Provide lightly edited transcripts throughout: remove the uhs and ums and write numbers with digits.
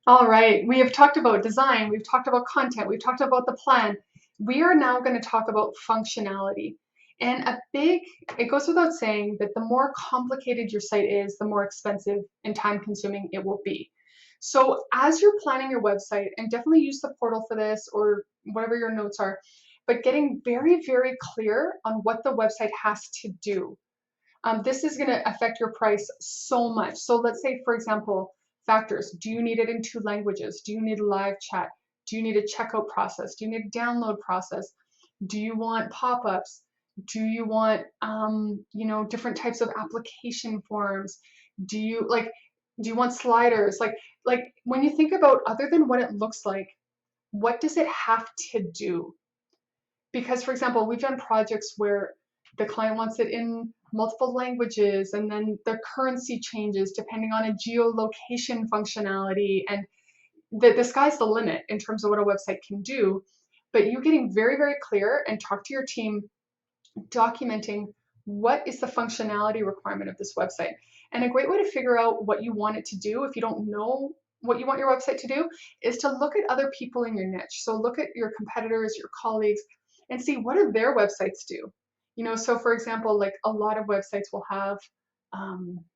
All right, we have talked about design, we've talked about content, we've talked about the plan. We are now going to talk about functionality. And it goes without saying that the more complicated your site is, the more expensive and time consuming it will be. So, as you're planning your website, and definitely use the portal for this or whatever your notes are, but getting very, very clear on what the website has to do. This is going to affect your price so much. So let's say, for example, factors. Do you need it in two languages? Do you need live chat? Do you need a checkout process? Do you need a download process? Do you want pop-ups? Do you want, different types of application forms? Do you like, do you want sliders? Like when you think about other than what it looks like, what does it have to do? Because, for example, we've done projects where the client wants it in multiple languages and then the currency changes depending on a geolocation functionality, and the sky's the limit in terms of what a website can do. But you getting very, very clear and talk to your team, documenting what is the functionality requirement of this website. And a great way to figure out what you want it to do if you don't know what you want your website to do is to look at other people in your niche. So look at your competitors, your colleagues, and see what do their websites do. So for example, like a lot of websites will have,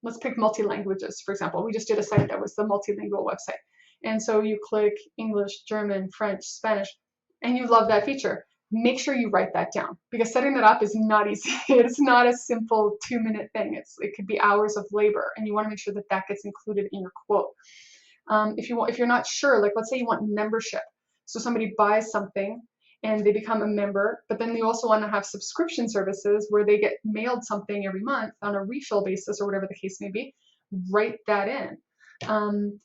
let's pick multi languages, for example. We just did a site that was the multilingual website. And so you click English, German, French, Spanish, and you love that feature. Make sure you write that down because setting that up is not easy. It's not a simple 2-minute thing. It could be hours of labor, and you want to make sure that that gets included in your quote. If you're not sure, like let's say you want membership, so somebody buys something and they become a member, but then they also want to have subscription services where they get mailed something every month on a refill basis or whatever the case may be. Write that in. Um,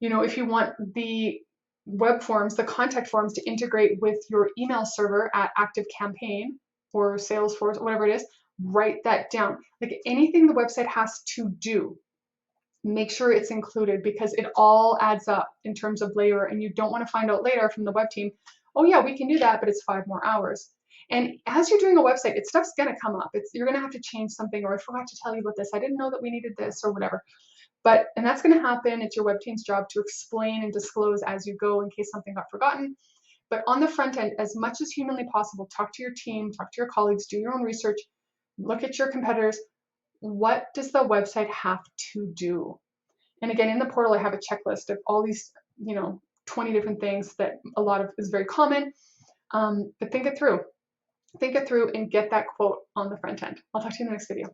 if you want the web forms, the contact forms to integrate with your email server at ActiveCampaign or Salesforce, whatever it is, write that down. Like anything the website has to do, make sure it's included because it all adds up in terms of labor, and you don't want to find out later from the web team, oh yeah, we can do that, but it's 5 more hours. And as you're doing a website, stuff's gonna come up. You're gonna have to change something, or I forgot to tell you about this. I didn't know that we needed this, or whatever. And that's going to happen. It's your web team's job to explain and disclose as you go in case something got forgotten. But on the front end, as much as humanly possible, talk to your team, talk to your colleagues, do your own research, look at your competitors. What does the website have to do? And again, in the portal, I have a checklist of all these, 20 different things that a lot of is very common. But think it through and get that quote on the front end. I'll talk to you in the next video.